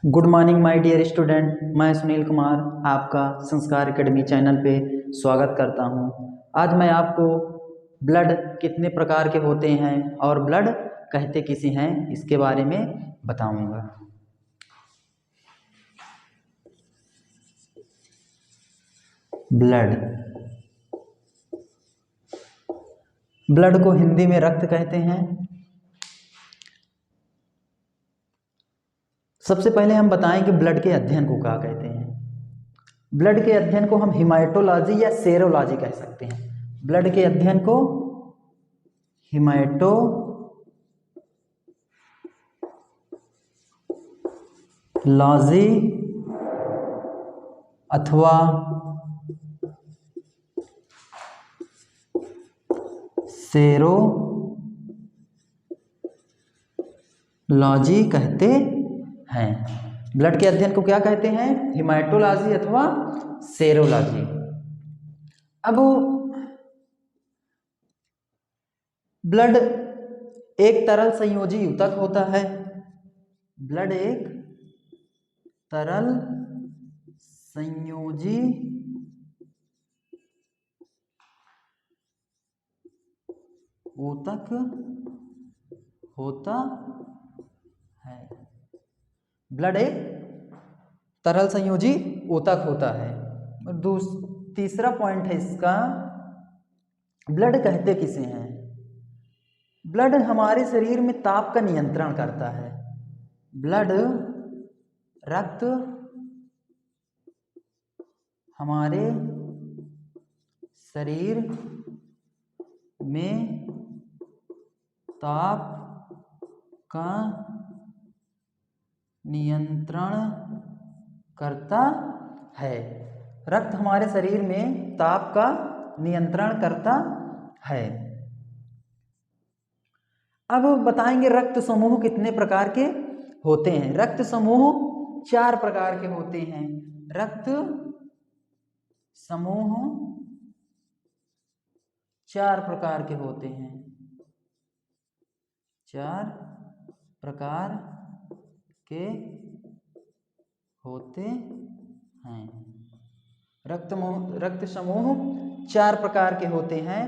Good morning my dear student. मैं सुनील कुमार आपका संस्कार एकेडमी चैनल पे स्वागत करता हूं। आज मैं आपको ब्लड कितने प्रकार के होते हैं और ब्लड कहते किसे हैं इसके बारे में बताऊंगा। ब्लड को हिंदी में रक्त कहते हैं। सबसे पहले हम बताएं कि ब्लड के अध्ययन को क्या कहते हैं। ब्लड के अध्ययन को हम हिमाटोलॉजी या सेरोलॉजी कह सकते हैं। ब्लड के अध्ययन को हिमाटोलॉजी अथवा सेरोलॉजी कहते हैं। ब्लड के अध्ययन को क्या कहते हैं? हिमाटोलॉजी अथवा सेरोलॉजी। अब ब्लड एक तरल संयोजी ऊतक होता है। ब्लड एक तरल संयोजी ऊतक होता है। ब्लड एक तरल संयोजी ऊतक होता है। तीसरा पॉइंट है इसका, ब्लड कहते किसे हैं? ब्लड हमारे शरीर में ताप का नियंत्रण करता है। ब्लड रक्त हमारे शरीर में ताप का नियंत्रण करता है। रक्त हमारे शरीर में ताप का नियंत्रण करता है। अब बताएंगे रक्त समूह कितने प्रकार के होते हैं। रक्त समूह 4 प्रकार के होते हैं। रक्त समूह 4 प्रकार के होते हैं। 4 प्रकार के होते हैं। रक्त समूह 4 प्रकार के होते हैं।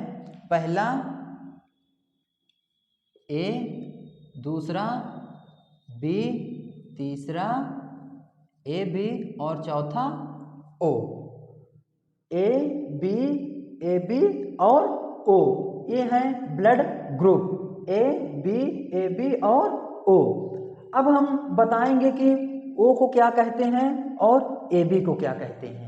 पहला ए, दूसरा बी, तीसरा ए बी और चौथा ओ। ए बी और ओ, ये हैं ब्लड ग्रुप ए बी और ओ। अब हम बताएंगे कि ओ को क्या कहते हैं और ए बी को क्या कहते हैं।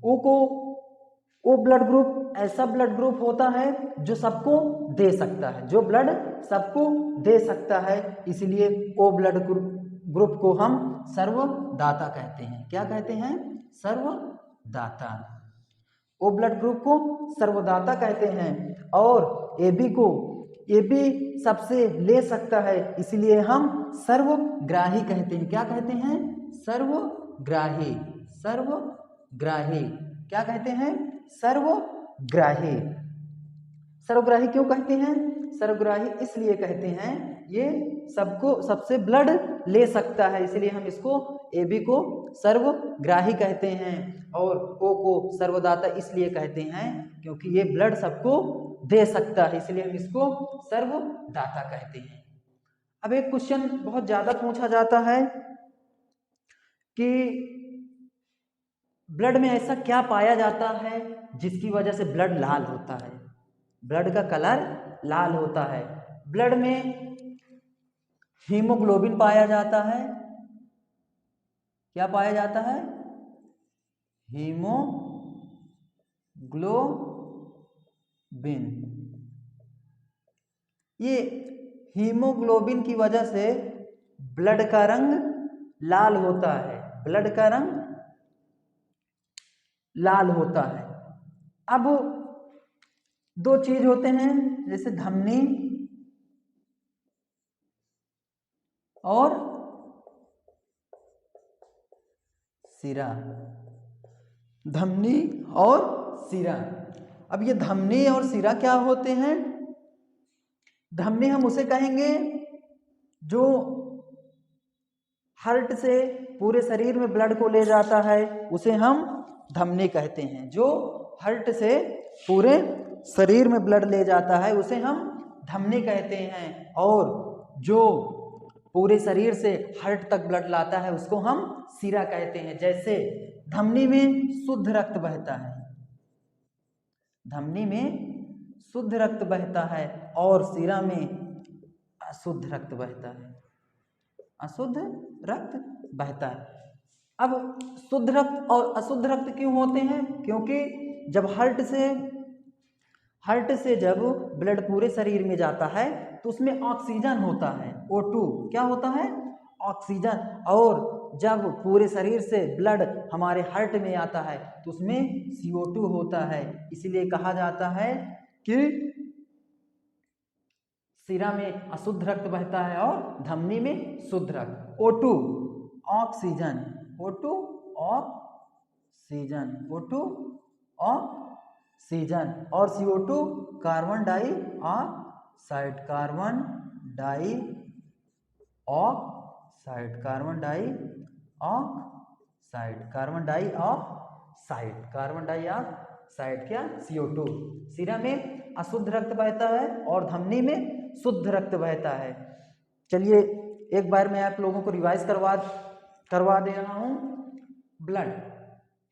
ओ ब्लड ग्रुप ऐसा ब्लड ग्रुप होता है जो सबको दे सकता है, जो ब्लड सबको दे सकता है, इसलिए ओ ब्लड ग्रुप को हम सर्वदाता कहते हैं। क्या कहते हैं? सर्वदाता। ओ ब्लड ग्रुप को सर्वदाता कहते हैं। और ए बी सबसे ले सकता है, इसलिए हम सर्वग्राही कहते हैं। क्या कहते हैं? सर्वग्राही। क्या कहते हैं? सर्वग्राही। सर्वग्राही क्यों कहते हैं? सर्वग्राही इसलिए कहते हैं, ये सबसे ब्लड ले सकता है, इसलिए हम इसको ए बी को सर्वग्राही कहते हैं। और ओ को सर्वदाता इसलिए कहते हैं क्योंकि ये ब्लड सबको दे सकता है, इसलिए हम इसको सर्वदाता कहते हैं। अब एक क्वेश्चन बहुत ज्यादा पूछा जाता है कि ब्लड में ऐसा क्या पाया जाता है जिसकी वजह से ब्लड लाल होता है? ब्लड का कलर लाल होता है। ब्लड में हीमोग्लोबिन पाया जाता है। क्या पाया जाता है? हीमोग्लोबिन। ये हीमोग्लोबिन की वजह से ब्लड का रंग लाल होता है। ब्लड का रंग लाल होता है। अब 2 चीज होते हैं, जैसे धमनी और सिरा। धमनी और सिरा। अब ये धमनी और सिरा क्या होते हैं? धमनी हम उसे कहेंगे जो हार्ट से पूरे शरीर में ब्लड को ले जाता है उसे हम धमनी कहते हैं। जो हार्ट से पूरे शरीर में ब्लड ले जाता है उसे हम धमनी कहते हैं। और जो पूरे शरीर से हार्ट तक ब्लड लाता है उसको हम सिरा कहते हैं। जैसे धमनी में शुद्ध रक्त बहता है, धमनी में शुद्ध रक्त बहता है और सिरा में अशुद्ध रक्त बहता है, अशुद्ध रक्त बहता है। अब शुद्ध रक्त और अशुद्ध रक्त क्यों होते हैं? क्योंकि जब हार्ट से जब ब्लड पूरे शरीर में जाता है तो उसमें ऑक्सीजन होता है, O2। क्या होता है? ऑक्सीजन। और जब पूरे शरीर से ब्लड हमारे हार्ट में आता है तो उसमें CO2 होता है। इसलिए कहा जाता है कि सिरा में अशुद्ध रक्त बहता है और धमनी में शुद्ध रक्त। O2 oxygen, O2 oxygen, O2 oxygen और CO2 carbon dioxide, carbon dioxide, carbon dioxide, carbon dioxide, carbon dioxide क्या? CO2। सिरा में अशुद्ध रक्त बहता है और धमनी में शुद्ध रक्त बहता है। चलिए एक बार मैं आप लोगों को रिवाइज करवा दे रहा हूं। ब्लड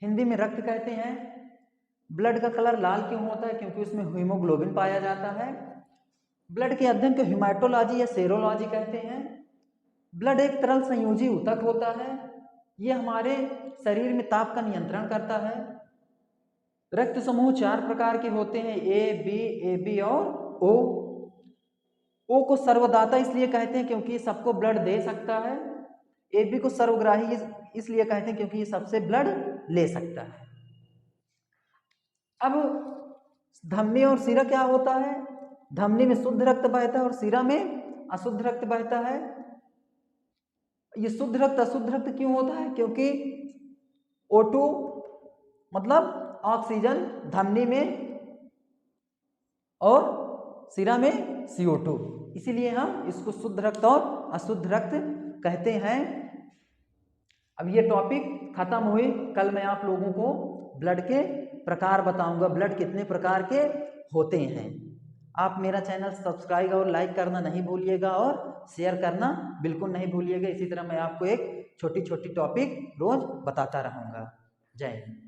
हिंदी में रक्त कहते हैं। ब्लड का कलर लाल क्यों होता है? क्योंकि उसमें हीमोग्लोबिन पाया जाता है। ब्लड के अध्ययन को हेमाटोलॉजी या सेरोलॉजी कहते हैं। ब्लड एक तरल संयोजी ऊतक होता है। यह हमारे शरीर में ताप का नियंत्रण करता है। रक्त समूह 4 प्रकार के होते हैं, ए बी और ओ। ओ को सर्वदाता इसलिए कहते हैं क्योंकि सबको ब्लड दे सकता है। ए बी को सर्वग्राही इसलिए कहते हैं क्योंकि ये सबसे ब्लड ले सकता है। अब धमनी और सिरा क्या होता है? धमनी में शुद्ध रक्त बहता है और सिरा में अशुद्ध रक्त बहता है। ये शुद्ध रक्त अशुद्ध रक्त क्यों होता है? क्योंकि O2 मतलब ऑक्सीजन धमनी में और सिरा में CO2, इसीलिए हम इसको शुद्ध रक्त और अशुद्ध रक्त कहते हैं। अब ये टॉपिक खत्म हुई। कल मैं आप लोगों को ब्लड के प्रकार बताऊंगा, ब्लड कितने प्रकार के होते हैं। आप मेरा चैनल सब्सक्राइब और लाइक करना नहीं भूलिएगा और शेयर करना बिल्कुल नहीं भूलिएगा। इसी तरह मैं आपको एक छोटी छोटी टॉपिक रोज बताता रहूँगा। जय हिंद।